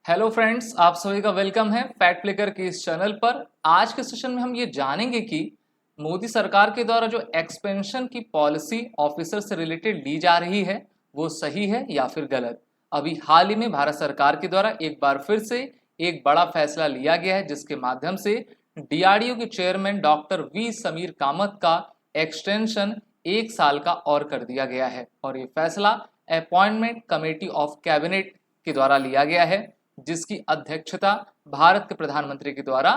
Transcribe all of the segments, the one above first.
Hello friends, आप सभी का वेलकम है फैक्ट क्लिकर के इस चैनल पर। आज के सेशन में हम ये जानेंगे कि मोदी सरकार के द्वारा जो एक्सपेंशन की पॉलिसी ऑफिसर से रिलेटेड ली जा रही है वो सही है या फिर गलत। अभी हाल ही में भारत सरकार के द्वारा एक बार फिर से एक बड़ा फैसला लिया गया है जिसके माध्यम से डीआरडीओ के chairman doctor V Sameer Kamat का एक्सटेंशन एक साल का और कर दिया गया है और ये फैसला अपॉइंटमेंट कमेटी ऑफ कैबिनेट के द्वारा लिया गया है जिसकी अध्यक्षता भारत के प्रधानमंत्री के द्वारा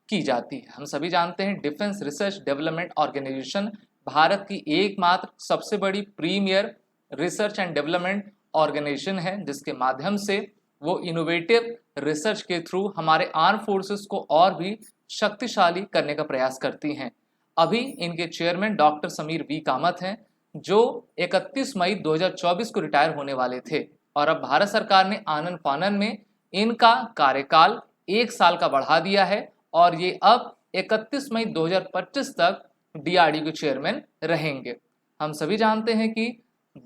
की जाती है। हम सभी जानते हैं defence research development organisation Bharat की एकमात्र सबसे बड़ी premier research and development organisation है जिसके माध्यम से वो इनोवेटिव रिसर्च के थ्रू हमारे आर्म फोर्सेस को और भी शक्तिशाली करने का प्रयास करती हैं। अभी इनके chairman doctor Sameer V Kamat हैं जो 31 मई 2024 को रिटायर होने वाले थे और अब भारत सरकार ने आनन फानन में इनका कार्यकाल एक साल का बढ़ा दिया है और ये अब 31 मई 2025 तक डीआरडीओ के चेयरमैन रहेंगे। हम सभी जानते हैं कि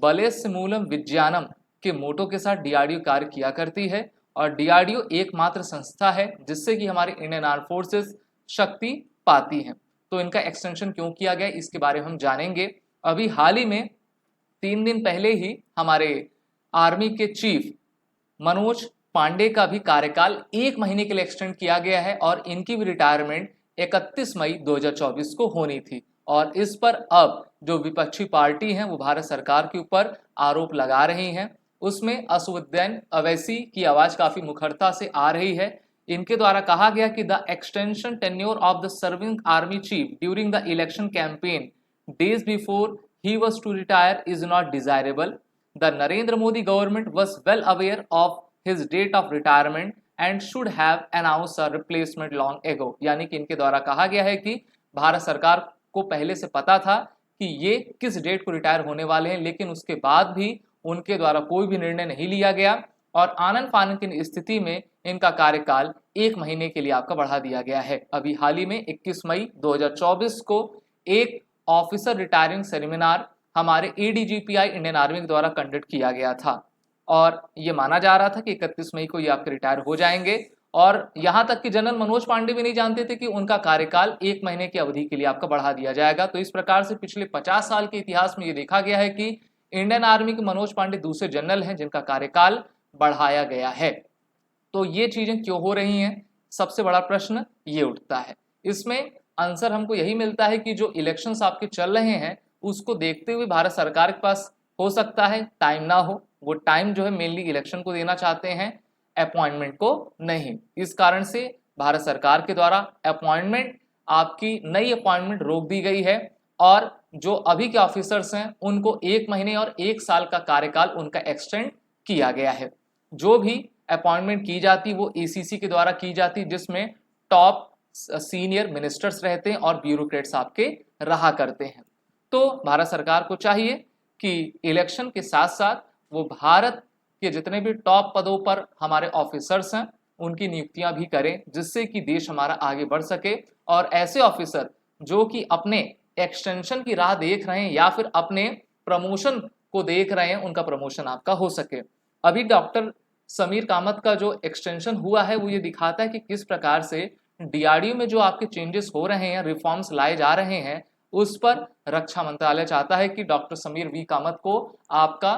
बलेस्य मूलम विज्ञानम के मोटो के साथ डीआरडीओ कार्य किया करती है और डीआरडीओ एकमात्र संस्था है जिससे कि हमारी इंडियन आर्म फोर्सेस शक्ति पाती हैं। तो इनका एक्सटेंशन क्यों किया गया इसके बारे में हम जानेंगे। अभी हाल ही में 3 दिन पहले ही हमारे आर्मी के चीफ मनोज पांडे का भी कार्यकाल एक महीने के लिए एक्सटेंड किया गया है और इनकी भी रिटायरमेंट 31 मई 2024 को होनी थी और इस पर अब जो विपक्षी पार्टी है वो भारत सरकार के ऊपर आरोप लगा रही हैं। उसमें असुद्दीन अवैसी की आवाज काफी मुखरता से आ रही है। इनके द्वारा कहा गया कि the extension tenure of the serving army chief during the election campaign days before he was to retire is not desirable. The Narendra Modi government was well aware of his date of retirement and should have announced a replacement long ago. यानी कि इनके द्वारा कहा गया है कि भारत सरकार को पहले से पता था कि ये किस डेट को रिटायर होने वाले हैं, लेकिन उसके बाद भी उनके द्वारा कोई भी निर्णय नहीं लिया गया और आनन फानन की स्थिति में इनका कार्यकाल एक महीने के लिए आपका बढ़ा दिया गया है। अभी हाल ही में 21 मई 2024 को एक ऑफिसर रिटायरिंग सेमिनार हमारे एडीजीपीआई इंडियन आर्मी के द्वारा कंडक्ट किया गया था और ये माना जा रहा था कि 31 मई को ये आपके रिटायर हो जाएंगे और यहाँ तक कि जनरल मनोज पांडे भी नहीं जानते थे कि उनका कार्यकाल एक महीने की अवधि के लिए आपका बढ़ा दिया जाएगा। तो इस प्रकार से पिछले 50 साल के इतिहास में ये देखा गया है कि इंडियन आर्मी के मनोज पांडे दूसरे जनरल हैं जिनका कार्यकाल बढ़ाया गया है। तो ये चीजें क्यों हो रही हैं, सबसे बड़ा प्रश्न ये उठता है। इसमें आंसर हमको यही मिलता है कि जो इलेक्शंस आपके चल रहे हैं उसको देखते हुए भारत सरकार के पास हो सकता है टाइम ना हो, वो टाइम जो है मेनली इलेक्शन को देना चाहते हैं, अपॉइंटमेंट को नहीं। इस कारण से भारत सरकार के द्वारा अपॉइंटमेंट आपकी नई अपॉइंटमेंट रोक दी गई है और जो अभी के ऑफिसर्स हैं उनको एक महीने और एक साल का कार्यकाल उनका एक्सटेंड किया गया है। जो भी अपॉइंटमेंट की जाती वो एसीसी के द्वारा की जाती जिसमें टॉप सीनियर मिनिस्टर्स रहते हैं और ब्यूरोक्रेट्स आपके रहा करते हैं। तो भारत सरकार को चाहिए कि इलेक्शन के साथ साथ वो भारत के जितने भी टॉप पदों पर हमारे ऑफिसर्स हैं उनकी नियुक्तियां भी करें जिससे कि देश हमारा आगे बढ़ सके और ऐसे ऑफिसर जो कि अपने एक्सटेंशन की राह देख रहे हैं या फिर अपने प्रमोशन को देख रहे हैं उनका प्रमोशन आपका हो सके। अभी डॉक्टर समीर कामत का जो एक्सटेंशन हुआ है वो ये दिखाता है कि किस प्रकार से डीआरडीओ में जो आपके चेंजेस हो रहे हैं, रिफॉर्म्स लाए जा रहे हैं, उस पर रक्षा मंत्रालय चाहता है कि डॉक्टर समीर वी कामत को आपका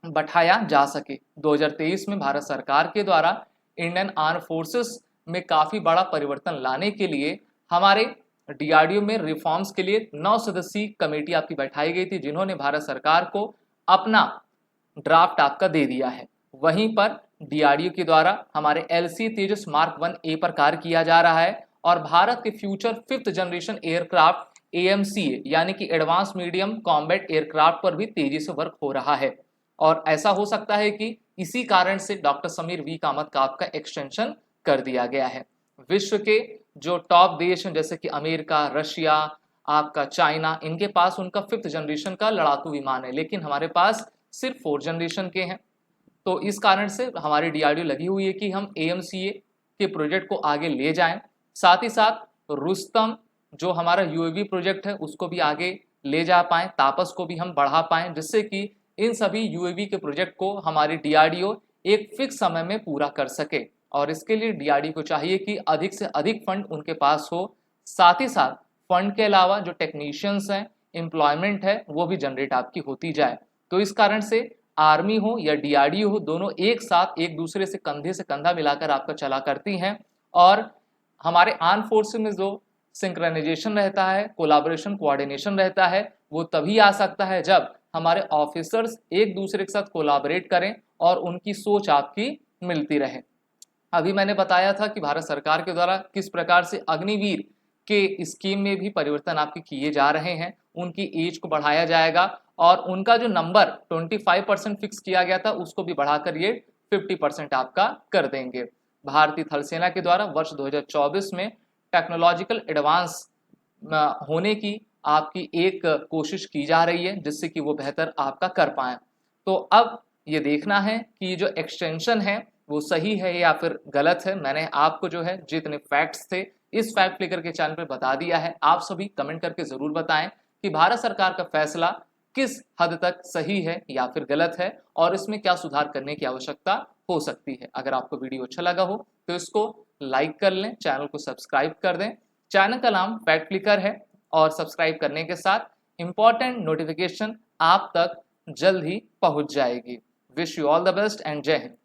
बैठाया जा सके। 2023 में भारत सरकार के द्वारा इंडियन आर्म फोर्सेस में काफी बड़ा परिवर्तन लाने के लिए हमारे डीआरडीओ में रिफॉर्म्स के लिए 9 सदस्यीय कमेटी आपकी बैठाई गई थी जिन्होंने भारत सरकार को अपना ड्राफ्ट आपका दे दिया है। वहीं पर डीआरडीओ के द्वारा हमारे एलसी तेजस मार्क 1A पर कार्य किया जा रहा है और भारत के future 5th generation aircraft AMCA यानी कि एडवांस मीडियम कॉम्बैट एयरक्राफ्ट पर भी तेजी से वर्क हो रहा है और ऐसा हो सकता है कि इसी कारण से डॉक्टर समीर वी कामत का आपका एक्सटेंशन कर दिया गया है। विश्व के जो टॉप देश हैं जैसे कि अमेरिका, रशिया, आपका चाइना, इनके पास उनका 5th जनरेशन का लड़ाकू विमान है लेकिन हमारे पास सिर्फ 4th जनरेशन के हैं। तो इस कारण से हमारी डीआरडीओ लगी हुई है कि हम AMCA के प्रोजेक्ट को आगे ले जाएं, साथ ही साथ रुस्तम जो हमारा यूएवी प्रोजेक्ट है उसको भी आगे ले जा पाएं, तापस को भी हम बढ़ा पाएं जिससे कि इन सभी यूएवी के प्रोजेक्ट को हमारी डीआरडीओ एक फिक्स समय में पूरा कर सके। और इसके लिए डीआरडी को चाहिए कि अधिक से अधिक फंड उनके पास हो, साथ ही साथ फंड के अलावा जो टेक्नीशियंस हैं, एम्प्लॉयमेंट है, वो भी जनरेट आपकी होती जाए। तो इस कारण से आर्मी हो या डीआरडीओ हो, दोनों एक साथ एक दूसरे से कंधे से कंधा मिलाकर आपका चला करती हैं। और हमारे आर्म फोर्सेस में जो सिंक्रोनाइजेशन रहता है, कोलाबोरेशन, कोऑर्डिनेशन रहता है, वो तभी आ सकता है जब हमारे ऑफिसर्स एक दूसरे के साथ कोलाबोरेट करें और उनकी सोच आपकी मिलती रहे। अभी मैंने बताया था कि भारत सरकार के द्वारा किस प्रकार से अग्निवीर के स्कीम में भी परिवर्तन आपके किए जा रहे हैं। उनकी एज को बढ़ाया जाएगा और उनका जो नंबर 25% फिक्स किया गया था उसको भी बढ़ाकर ये 50% आपका कर देंगे। भारतीय थल सेना के द्वारा वर्ष 2024 में टेक्नोलॉजिकल एडवांस होने की आपकी एक कोशिश की जा रही है, जिससे कि वो बेहतर आपका कर पाए। तो अब ये देखना है कि ये जो एक्सटेंशन है वो सही है या फिर गलत है। मैंने आपको जो है जितने फैक्ट्स थे इस फैक्ट फ्लिकर के चैनल पे बता दिया है। आप सभी कमेंट करके जरूर बताएं कि भारत सरकार का फैसला किस हद तक सही है या फिर गलत है और इसमें क्या सुधार करने की आवश्यकता हो सकती है। अगर आपको वीडियो अच्छा लगा हो तो इसको लाइक कर लें, चैनल को सब्सक्राइब कर दें। चैनल का नाम फैक्ट फ्लिकर है और सब्सक्राइब करने के साथ इंपॉर्टेंट नोटिफिकेशन आप तक जल्द ही पहुंच जाएगी। Wish you all the best and जय हिंद।